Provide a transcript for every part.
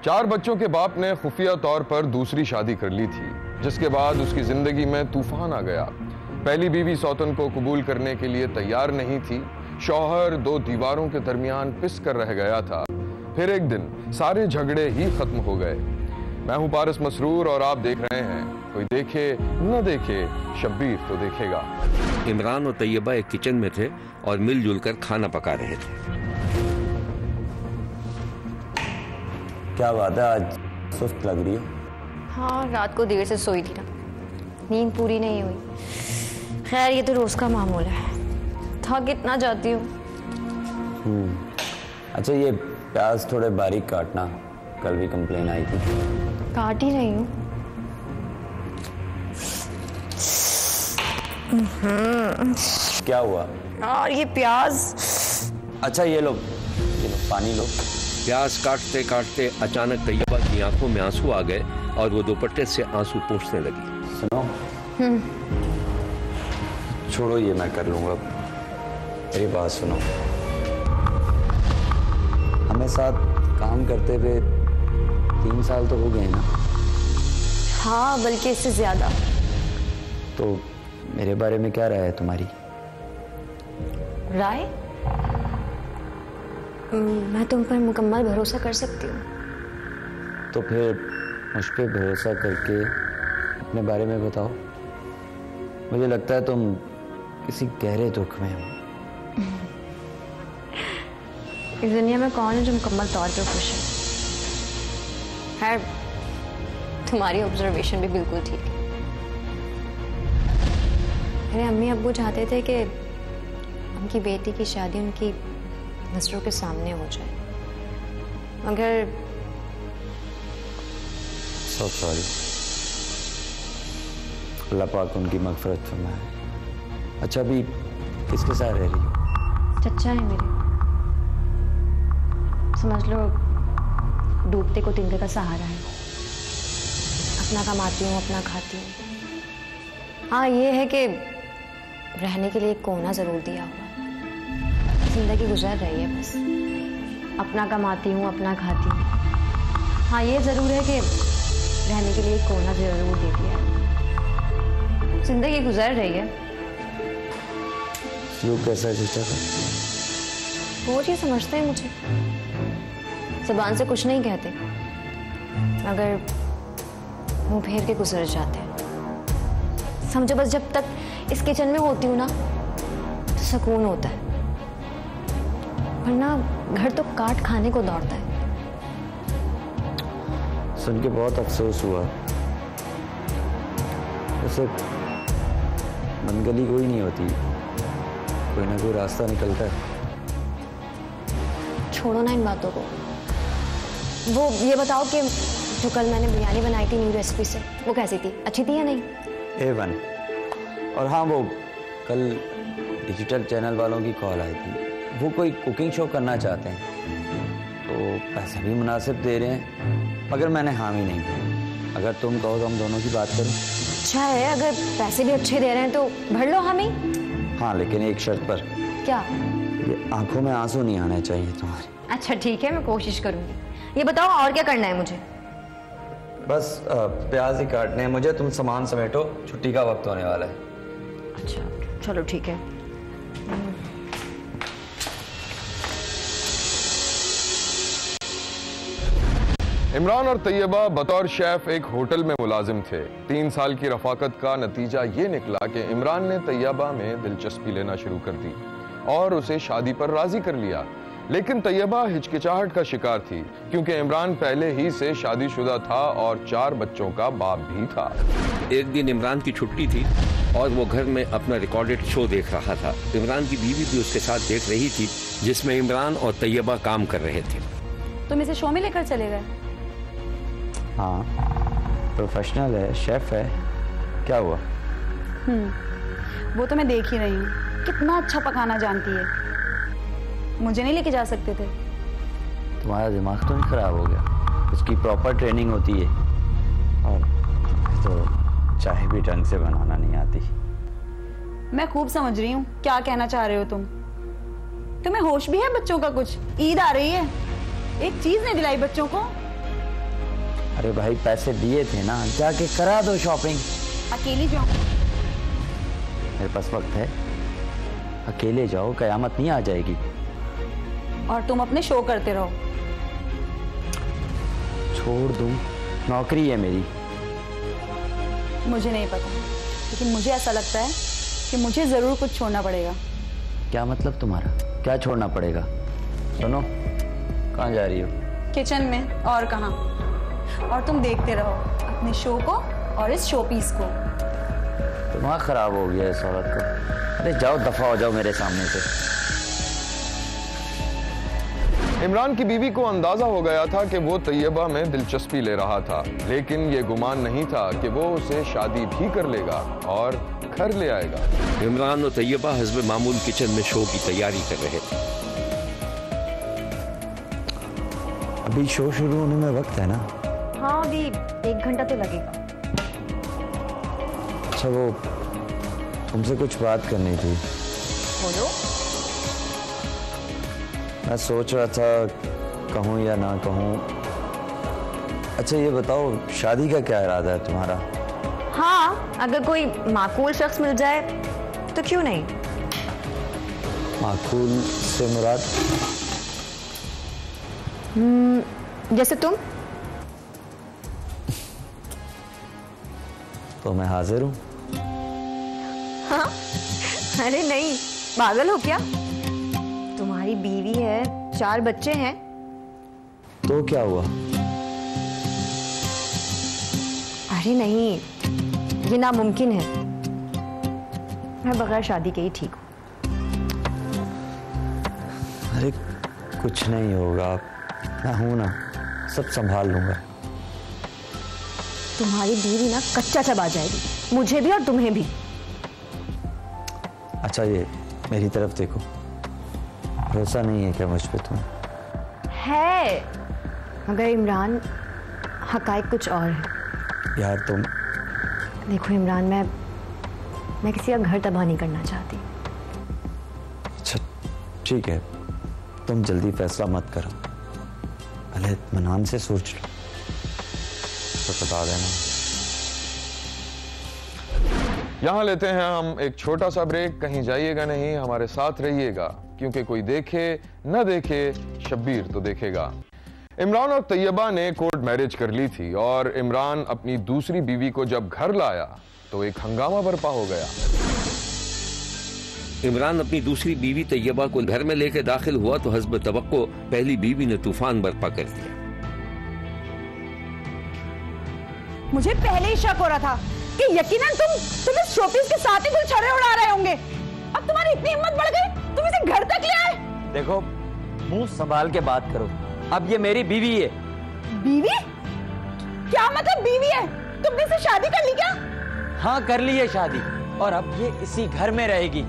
4 बच्चों के बाप ने खुफिया तौर पर दूसरी शादी कर ली थी, जिसके बाद उसकी जिंदगी में तूफान आ गया। पहली बीवी सौतन को कबूल करने के लिए तैयार नहीं थी। शौहर 2 दीवारों के दरमियान पिस कर रह गया था। फिर एक दिन सारे झगड़े ही खत्म हो गए। मैं हूं पारस मसरूर और आप देख रहे हैं कोई देखे न देखे, शब्बीर तो देखेगा। इमरान और तैयबा एक किचन में थे और मिलजुल कर खाना पका रहे थे। क्या बात है, आज सुस्त लग रही है? हाँ, रात को देर से सोई थी ना, नींद पूरी नहीं हुई। खैर ये तो रोज का मामूल है, थक इतना जाती हूँ। अच्छा ये प्याज थोड़े बारीक काटना, कल भी कंप्लेन आई थी। काट ही रही हूँ। क्या हुआ? और ये प्याज। अच्छा ये लो पानी लो। प्याज काटते काटते अचानक तैयबा की आंखों में आंसू आ गए और वो दुपट्टे से आंसू पोंछने लगी। सुनो, छोड़ो ये मैं कर लूंगा। मेरी बात सुनो, हमें साथ काम करते हुए 3 साल तो हो गए ना? हाँ, बल्कि इससे ज्यादा। तो मेरे बारे में क्या राय है तुम्हारी? राय? मैं तुम पर मुकम्मल भरोसा कर सकती हूँ। तो फिर मुझ पे भरोसा करके अपने बारे में बताओ। मुझे लगता है तुम किसी गहरे दुख में हो। इस दुनिया में कौन है जो मुकम्मल तौर पर खुश है? खैर, तुम्हारी ऑब्जर्वेशन भी बिल्कुल ठीक है। मेरे अम्मी अब्बू चाहते थे कि उनकी बेटी की शादी उनकी नजरों के सामने हो जाए, मगर सॉरी, अल्लाह पाक उनकी मग़फ़िरत फरमाए। अच्छा अभी किसके साथ रह रही हो? चच्चा है मेरे, समझ लो डूबते को तिनके का सहारा है। अपना कमाती हूँ, अपना खाती हूँ। हाँ ये है कि रहने के लिए एक कोना जरूर दिया हुआ। जिंदगी गुजर रही है बस, अपना कमाती हूँ, अपना खाती हूँ। हाँ ये जरूर है कि रहने के लिए एक कोना जरूर दे दिया। जिंदगी गुजर रही है। लोग कैसा सोचा था? वो चीज समझते हैं मुझे, ज़बान से कुछ नहीं कहते, मगर मुंह फेर के गुजर जाते हैं। समझो बस जब तक इस किचन में होती हूँ ना तो सुकून होता है, वरना घर तो काट खाने को दौड़ता है। सुन के बहुत अफसोस हुआ। वैसे मनगली कोई नहीं होती, कोई ना कोई रास्ता निकलता है। छोड़ो ना इन बातों को। वो ये बताओ कि जो कल मैंने बिरयानी बनाई थी न्यू रेसिपी से, वो कैसी थी? अच्छी थी या नहीं? A1। और हाँ, वो कल डिजिटल चैनल वालों की कॉल आई थी। वो कोई कुकिंग शो करना चाहते हैं, तो पैसे भी मुनासिब दे रहे हैं, मगर मैंने हामी नहीं की। अगर तुम कहो तो हम दोनों की बात करें। अच्छा है, अगर पैसे भी अच्छे दे रहे हैं तो भर लो हामी। हाँ, लेकिन एक शर्त पर। क्या? ये आंखों में आंसू नहीं आने चाहिए तुम्हारी। अच्छा ठीक है, मैं कोशिश करूंगी। ये बताओ और क्या करना है मुझे? बस प्याज ही काटने हैं मुझे। तुम सामान समेटो, छुट्टी का वक्त होने वाला है। अच्छा चलो ठीक है। इमरान और तैयबा बतौर शेफ एक होटल में मुलाजिम थे। 3 साल की रफाकत का नतीजा ये निकला कि इमरान ने तैयबा में दिलचस्पी लेना शुरू कर दी और उसे शादी पर राजी कर लिया। लेकिन तैयबा हिचकिचाहट का शिकार थी, क्योंकि इमरान पहले ही से शादीशुदा था और 4 बच्चों का बाप भी था। एक दिन इमरान की छुट्टी थी और वो घर में अपना रिकॉर्डेड शो देख रहा था। इमरान की बीवी भी उसके साथ देख रही थी, जिसमें इमरान और तैयबा काम कर रहे थे। तुम इसे शो में लेकर चले गए? हाँ, प्रोफेशनल है, शेफ है। क्या हुआ? वो तो मैं देख ही रही हूँ, कितना अच्छा पकाना जानती है। मुझे नहीं लेके जा सकते थे? तुम्हारा दिमाग तो नहीं खराब हो गया? उसकी प्रॉपर ट्रेनिंग होती है, और तो चाय भी ढंग से बनाना नहीं आती। मैं खूब समझ रही हूँ क्या कहना चाह रहे हो तुम। तुम्हें होश भी है बच्चों का कुछ? ईद आ रही है, एक चीज नहीं दिलाई बच्चों को। अरे भाई पैसे दिए थे ना, जाके करा दो शॉपिंग। अकेली जाऊं? मेरे पास वक्त है, अकेले जाओ, कयामत नहीं आ जाएगी। और तुम अपने शो करते रहो। छोड़ दूं, नौकरी है मेरी। मुझे नहीं पता, लेकिन मुझे ऐसा लगता है कि मुझे जरूर कुछ छोड़ना पड़ेगा। क्या मतलब तुम्हारा? क्या छोड़ना पड़ेगा? सुनो, कहाँ जा रही हो? किचन में, और कहाँ। और तुम देखते रहो अपने शो को और इस शो पीस को। दिमाग खराब हो गया इस औरत को। अरे जाओ, दफा हो जाओ मेरे सामने से। इमरान की बीवी को अंदाजा हो गया था कि वो तैयबा में दिलचस्पी ले रहा था, लेकिन ये गुमान नहीं था कि वो उसे शादी भी कर लेगा और घर ले आएगा। इमरान और तैयबा हस्ब मामूल किचन में शो की तैयारी कर रहे थे। अभी शो शुरू होने में वक्त है ना? हाँ, अभी 1 घंटा तो लगेगा। अच्छा, वो तुमसे कुछ बात करनी थी। बोलो। मैं सोच रहा था कहूँ या ना कहूँ। अच्छा ये बताओ, शादी का क्या इरादा है तुम्हारा? हाँ, अगर कोई माकूल शख्स मिल जाए तो क्यों नहीं। माकूल से मुराद? जैसे तुम। तो मैं हाजिर हूँ। हाँ? अरे नहीं, पागल हो क्या? तुम्हारी बीवी है, 4 बच्चे हैं। तो क्या हुआ? अरे नहीं, ये नामुमकिन है। मैं बगैर शादी के ही ठीक हूँ। अरे कुछ नहीं होगा, मैं हूं ना, सब संभाल लूंगा। तुम्हारी बीवी ना कच्चा चबा जाएगी, मुझे भी और तुम्हें भी। अच्छा ये मेरी तरफ देखो, भरोसा नहीं है क्या मुझ पे तुम? है, मगर इमरान हकायक कुछ और है। यार तुम देखो इमरान, मैं किसी का घर तबाह नहीं करना चाहती। अच्छा ठीक है, तुम जल्दी फैसला मत करो, पहले इत्मीनान से सोच लो तो बता देना। यहां लेते हैं हम एक छोटा सा ब्रेक। कहीं जाइएगा नहीं, हमारे साथ रहिएगा, क्योंकि कोई देखे न देखे, शब्बीर तो देखेगा। इमरान और तैयबा ने कोर्ट मैरिज कर ली थी और इमरान अपनी दूसरी बीवी को जब घर लाया तो एक हंगामा बरपा हो गया। इमरान अपनी दूसरी बीवी तैयबा को घर में लेकर दाखिल हुआ तो हस्ब तवक्को पहली बीवी ने तूफान बर्पा कर दिया। मुझे पहले ही शक हो रहा था कि यकीनन तुम इस शोपीस के साथ ही कुछ छड़े उड़ा रहे होंगे। अब तुम्हारी इतनी हिम्मत बढ़ गई, तुम इसे घर तक ले आए। देखो, मुंह संभाल के बात करो, अब ये मेरी बीवी है। बीवी? क्या मतलब बीवी है? तुमने इसे शादी कर ली क्या? हाँ कर ली है शादी, और अब ये इसी घर में रहेगी।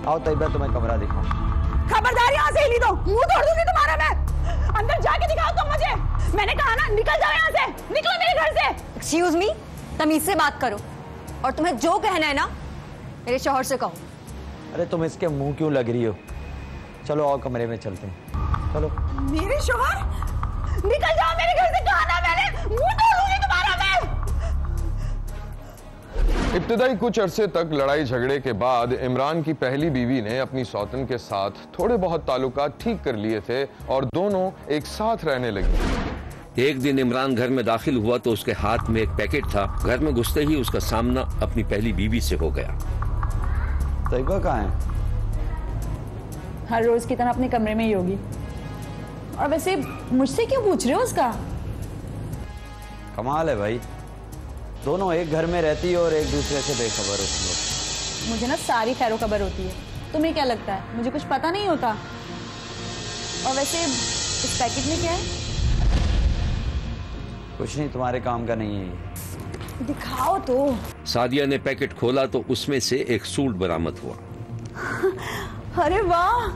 आओ तैयबा, तुम्हें कमरा दिखाओ। खबरदार, यहाँ से हिली दो, मुंह तोड़ दूंगी तुम्हारा मैं। अंदर जाके दिखाओ तुम मुझे। मैंने कहा ना, निकल जाओ यहाँ से, निकलो मेरे घर से। एक्सक्यूज मी, तमीज से बात करो, और तुम्हें जो कहना है ना मेरे शौहर से कहो। अरे तुम इसके मुंह क्यों लग रही हो? चलो आओ कमरे में चलते हैं, चलो। मेरे शौहर? निकल जाओ मेरे घर से, कहा ना मैंने, मुंह तोड़ूंगी तुम्हारा मैं। इब्तिदाई कुछ अरसे तक लड़ाई झगड़े के बाद इमरान की पहली बीवी ने अपनी सौतन के साथ थोड़े बहुत ताल्लुकात ठीक कर लिए थे और दोनों एक साथ रहने लगी। एक दिन इमरान घर में दाखिल हुआ तो उसके हाथ में एक पैकेट था। घर में घुसते ही उसका सामना अपनी पहली बीवी से हो गया। तैयबा कहाँ है? हर रोज की तरह अपने कमरे में ही होगी। और वैसे मुझसे क्यों पूछ रहे हो उसका? कमाल है भाई, दोनों एक घर में रहती है और एक दूसरे से बेखबर होती है। मुझे ना सारी खैरो खबर होती है, तुम्हें क्या लगता है मुझे कुछ पता नहीं होता? और वैसे इस पैकेट में क्या है? कुछ नहीं, तुम्हारे काम का नहीं है ये। दिखाओ तो। सादिया ने पैकेट खोला तो उसमें से एक सूट बरामद हुआ। अरे वाह,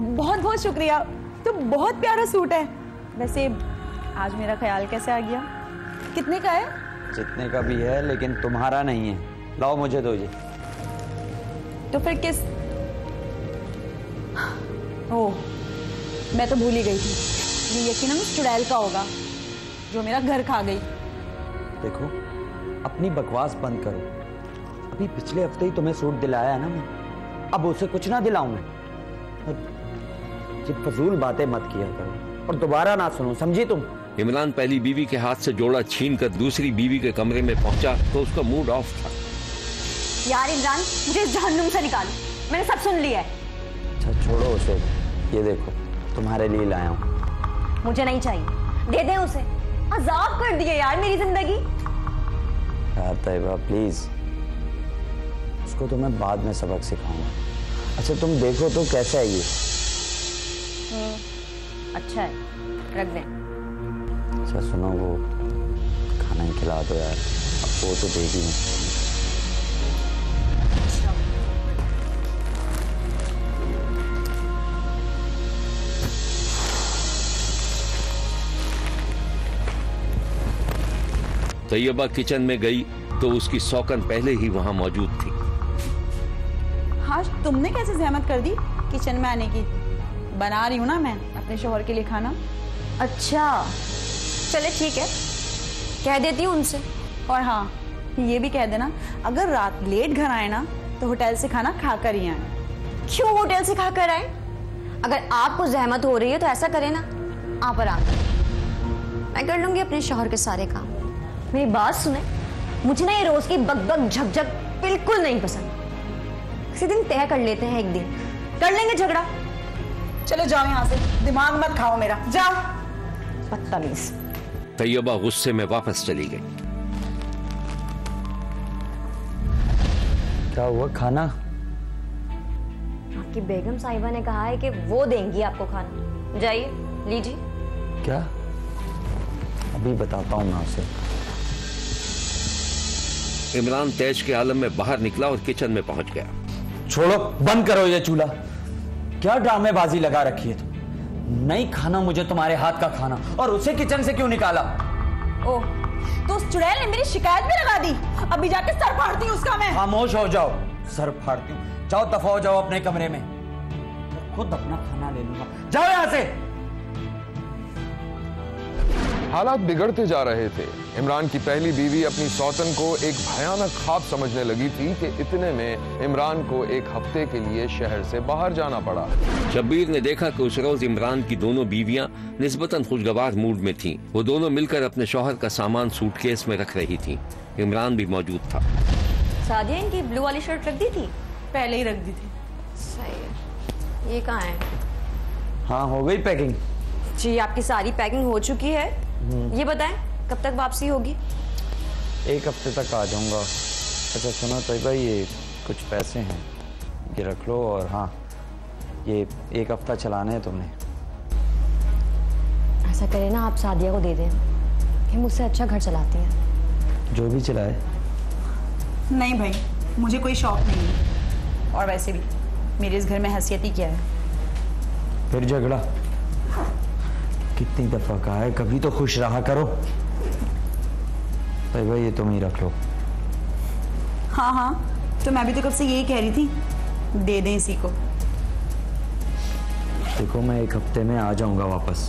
बहुत बहुत शुक्रिया, तो बहुत प्यारा सूट है। वैसे आज मेरा ख्याल कैसे आ गया? कितने का है? जितने का भी है, लेकिन तुम्हारा नहीं है। लाओ मुझे दो ये। तो फिर किस? ओह, मैं तो भूल ही गई थी, ये यकीनन उस चुड़ैल का होगा जो मेरा घर खा गई। देखो, अपनी बकवास बंद करो। अभी पिछले हफ्ते ही तुम्हें सूट दिलाया है ना मैं, अब उसे कुछ ना दिलाऊं मैं। ये फजूल बातें मत किया करो और दोबारा ना सुनो, समझी तुम? इमरान पहली बीवी के हाथ से जोड़ा छीनकर दूसरी बीवी के कमरे में पहुंचा तो उसका मूड ऑफ था। यार इमरान, मुझे इस जहन्नुम से निकालो, मैंने सब सुन लिया है। अच्छा छोड़ो उसे, ये देखो तुम्हारे लिए लाया हूँ। मुझे नहीं चाहिए, दे दें उसे। अजाब कर दिए यार मेरी जिंदगी। यार तैयबा प्लीज, उसको तो मैं बाद में सबक सिखाऊंगा। अच्छा तुम देखो तो कैसा है ये? अच्छा है, रख दें। अच्छा सुनो, वो खाना ही खिला दो यार, अब वो तो देगी नहीं। तैयबा किचन में गई तो उसकी सौकन पहले ही वहां मौजूद थी। हाँ, तुमने कैसे जहमत कर दी किचन में आने की? बना रही हूँ ना मैं अपने शौहर के लिए खाना। अच्छा चले ठीक है, कह देती हूँ उनसे। और हाँ, ये भी कह देना अगर रात लेट घर आए ना तो होटल से खाना खा कर ही आए। क्यों होटल से खा कर आए? अगर आपको जहमत हो रही है तो ऐसा करें ना, आप आराम करें, मैं कर लूंगी अपने शौहर के सारे काम। मेरी बात सुने, मुझे ना ये रोज की बकबक झकझक बिल्कुल नहीं पसंद। किसी दिन तय कर लेते हैं, एक दिन कर लेंगे झगड़ा। चलो जाओ यहाँ से, दिमाग मत खाओ मेरा, जाओ। बदतमीज। तैयबा गुस्से में वापस चली गई। क्या हुआ? खाना? आपकी बेगम साहिबा ने कहा है कि वो देंगी आपको खाना, जाइए लीजिए। क्या? अभी बताता हूँ मैं उसे। इमरान तेज के आलम में बाहर निकला और किचन में पहुंच गया। छोड़ो, बंद करो ये चूल्हा। क्या ड्रामेबाजी लगा रखी है तुम? नहीं खाना मुझे तुम्हारे हाथ का खाना, और उसे किचन से क्यों निकाला? ओह, तो उस चुड़ैल ने मेरी शिकायत भी लगा दी। अभी जाके सर फाड़ती हूँ उसका मैं। खामोश हो जाओ। सर फाड़ती हूँ? जाओ दफा हो जाओ अपने कमरे में, खुद अपना खाना ले लूंगा। जाओ यहां से। हालात बिगड़ते जा रहे थे। इमरान की पहली बीवी अपनी सौतन को एक भयानक ख्वाब समझने लगी थी कि इतने में इमरान को एक हफ्ते के लिए शहर से बाहर जाना पड़ा। शब्बीर ने देखा कि उस रोज इमरान की दोनों बीवियां निस्बतन खुशगवार मूड में थीं। वो दोनों मिलकर अपने शौहर का सामान सूटकेस में रख रही थीं। इमरान भी मौजूद था। सादिया इनकी ब्लू वाली शर्ट रख दी थी? पहले ही रख दी थी। सही है। ये कहाँ है? हाँ, हो गई पैकिंग? जी आपकी सारी पैकिंग हो चुकी है। ये बताएं कब तक वापसी होगी? एक हफ्ते तक आ जाऊंगा। अच्छा सुनो तैयबा, ये कुछ पैसे हैं, ये रख लो। और हाँ, ये एक हफ्ता चलाने हैं तुमने। ऐसा करें ना, आप सादिया को दे दें, कि मुझसे अच्छा घर चलाती हैं। जो भी चलाए। नहीं भाई, मुझे कोई शौक नहीं है, और वैसे भी मेरे इस घर में हैसियत ही क्या है। फिर झगड़ा? कितनी दफा कहा है, कभी तो खुश रहा करो। तैयबा ये तुम ही रख लो। हाँ हाँ, तो मैं भी तो कब से यही कह रही थी, दे दें इसी को। देखो मैं एक हफ्ते में आ जाऊंगा वापस।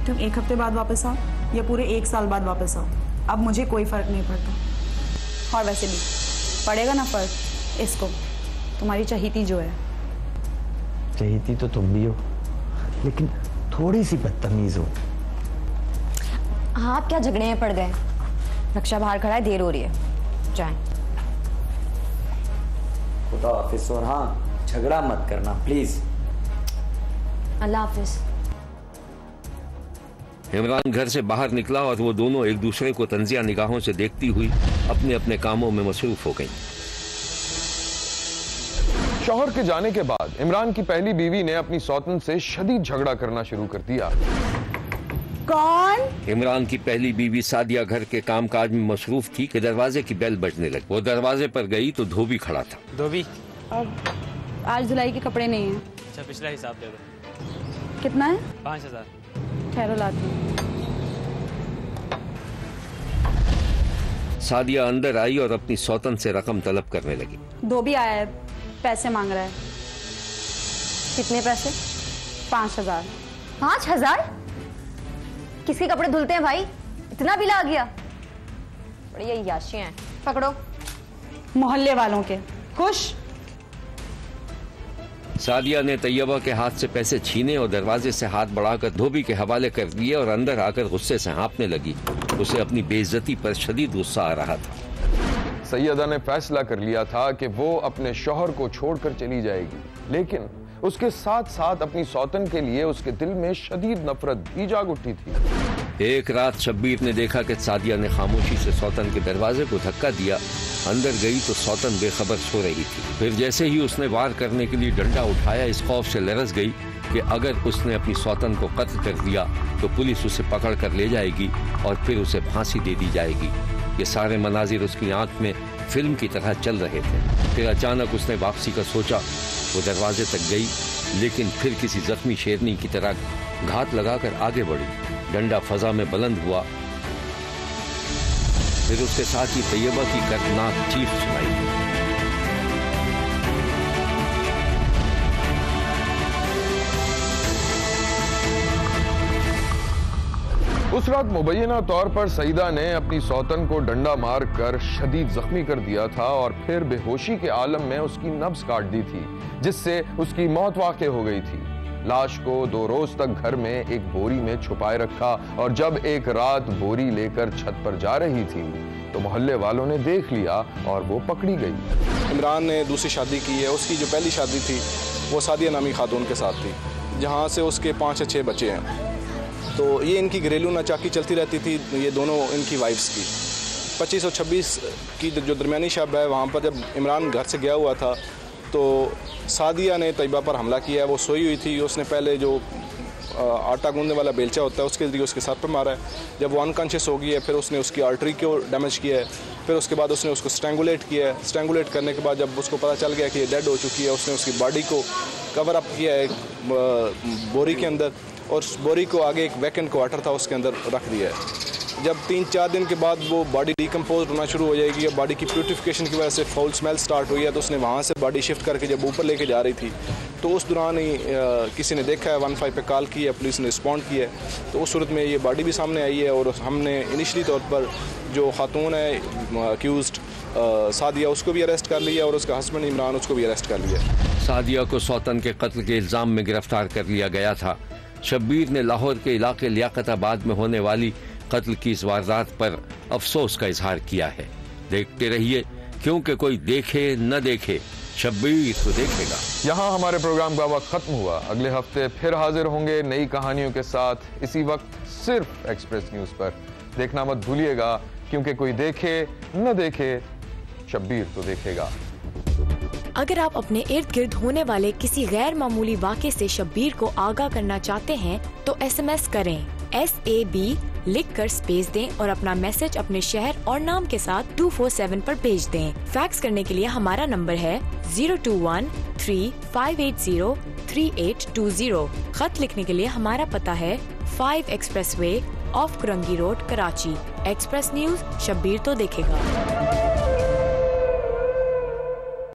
तुम एक हफ्ते बाद वापस आओ या पूरे 1 साल बाद वापस आओ, अब मुझे कोई फर्क नहीं पड़ता। और वैसे भी पड़ेगा ना फर्क इसको, तुम्हारी चहीती जो है। चहीती तो तुम भी हो, लेकिन थोड़ी सी बदतमीज हो। हाँ, आप क्या झगड़े में पड़ गए? रक्षा बाहर खड़ा है, देर हो रही है, जाएं। खुदा हाफिज। और हाँ, झगड़ा मत करना प्लीज। अल्लाह हाफिज। इमरान घर से बाहर निकला और वो दोनों एक दूसरे को तंजिया निगाहों से देखती हुई अपने अपने कामों में मसरूफ हो गईं। शौहर के जाने के बाद इमरान की पहली बीवी ने अपनी सौतन से शदीद झगड़ा करना शुरू कर दिया। कौन? इमरान की पहली बीवी सादिया घर के कामकाज में मसरूफ थी कि दरवाजे की बेल बजने लगी। वो दरवाजे पर गई तो धोबी खड़ा था। धोबी, अब आज धुलाई के कपड़े नहीं हैं। अच्छा पिछला हिसाब दे दो। कितना है? 5000। ठहरो लाती हूँ। सादिया अंदर आई और अपनी सौतन से रकम तलब करने लगी। धोबी आया है, पैसे मांग रहा है। कितने पैसे? 5000। 5000? किसके कपड़े धुलते हैं भाई, इतना बिल आ गया? बड़ी अय्याशियां हैं। पकड़ो। मोहल्ले वालों के खुश। सादिया ने तैयबा के हाथ से पैसे छीने और दरवाजे से हाथ बढ़ाकर धोबी के हवाले कर दिए और अंदर आकर गुस्से से हाँफने लगी। उसे अपनी बेइज्जती पर शदीद गुस्सा आ रहा था। सैयदा ने फैसला कर लिया था कि वो अपने शौहर को छोड़कर चली जाएगी, लेकिन उसके साथ साथ अपनी सौतन के लिए उसके दिल में शदीद नफरत भी जाग उठी थी। एक रात शब्बीर ने देखा कि सादिया ने खामोशी से सौतन के दरवाजे को धक्का दिया। अंदर गई तो सौतन बेखबर सो रही थी। फिर जैसे ही उसने वार करने के लिए डंडा उठाया, इस खौफ से लरज गई कि अगर उसने अपनी सौतन को कत्ल कर दिया तो पुलिस उसे पकड़ कर ले जाएगी और फिर उसे फांसी दे दी जाएगी। ये सारे मनाजिर उसकी आंख में फिल्म की तरह चल रहे थे। फिर अचानक उसने वापसी का सोचा। वो दरवाजे तक गई, लेकिन फिर किसी जख्मी शेरनी की तरह घात लगाकर आगे बढ़ी। डंडा फजा में बुलंद हुआ। फिर उसके साथ ही तैयबा की दर्दनाक चीख सुनाई। उस रात मुबैना तौर पर सईदा ने अपनी सौतन को डंडा मार कर शदीद जख्मी कर दिया था और फिर बेहोशी के आलम में उसकी नब्ज काट दी थी, जिससे उसकी मौत वाक़ हो गई थी। लाश को 2 रोज तक घर में एक बोरी में छुपाए रखा और जब एक रात बोरी लेकर छत पर जा रही थी तो मोहल्ले वालों ने देख लिया और वो पकड़ी गई। इमरान ने दूसरी शादी की है। उसकी जो पहली शादी थी वो सादिया नामी खातून के साथ थी, जहाँ से उसके 5 या 6 बच्चे हैं। तो ये इनकी घरेलू नाचाकी चलती रहती थी, ये दोनों इनकी वाइफ्स की। 25 और 26 की जो दरमियानी शब है, वहाँ पर जब इमरान घर से गया हुआ था तो सादिया ने तैयबा पर हमला किया है। वो सोई हुई थी। उसने पहले जो आटा गूंदने वाला बेलचा होता है उसके जरिए उसके सर पर मारा है। जब वो अनकॉन्शियस हो गई है फिर उसने उसकी आर्टरी को डैमेज किया है। फिर उसके बाद उसने उसको स्ट्रैंगुलेट किया है। स्ट्रैंगुलेट करने के बाद जब उसको पता चल गया कि ये डेड हो चुकी है, उसने उसकी बॉडी को कवर अप किया है एक बोरी के अंदर और उस बोरी को आगे एक वैकेंट क्वार्टर था उसके अंदर रख दिया है। जब 3-4 दिन के बाद वो बॉडी डिकम्पोज होना शुरू हो जाएगी या बॉडी की प्यूरिफिकेशन की वजह से फाउल स्मेल स्टार्ट हुई है, तो उसने वहाँ से बॉडी शिफ्ट करके जब ऊपर लेके जा रही थी तो उस दौरान ही किसी ने देखा है, 15 पे कॉल की है, पुलिस ने रिस्पॉन्ड किया है। तो उस सूरत में ये बॉडी भी सामने आई है और हमने इनिशली तौर पर जो खातून है अक्यूज्ड सादिया, उसको भी अरेस्ट कर लिया और उसका हस्बैंड इमरान, उसको भी अरेस्ट कर लिया। सादिया को सौतन के कत्ल के इल्ज़ाम में गिरफ्तार कर लिया गया था। शब्बीर ने लाहौर के इलाके लियाकताबाद में होने वाली कत्ल की इस वारदात पर अफसोस का इजहार किया है। देखते रहिए, क्योंकि कोई देखे न देखे, शब्बीर तो देखेगा। यहाँ हमारे प्रोग्राम का वक्त खत्म हुआ। अगले हफ्ते फिर हाजिर होंगे नई कहानियों के साथ, इसी वक्त सिर्फ एक्सप्रेस न्यूज पर। देखना मत भूलिएगा, क्योंकि कोई देखे न देखे, शब्बीर तो देखेगा। अगर आप अपने इर्द गिर्द होने वाले किसी गैर मामूली वाक़े से शब्बीर को आगाह करना चाहते हैं तो SMS करें SAB लिखकर स्पेस दें और अपना मैसेज अपने शहर और नाम के साथ 247 पर भेज दें। फैक्स करने के लिए हमारा नंबर है 0213580 3820। खत लिखने के लिए हमारा पता है 5 expressway of Korangi road, Karachi. Express news, Shabbir तो देखेगा।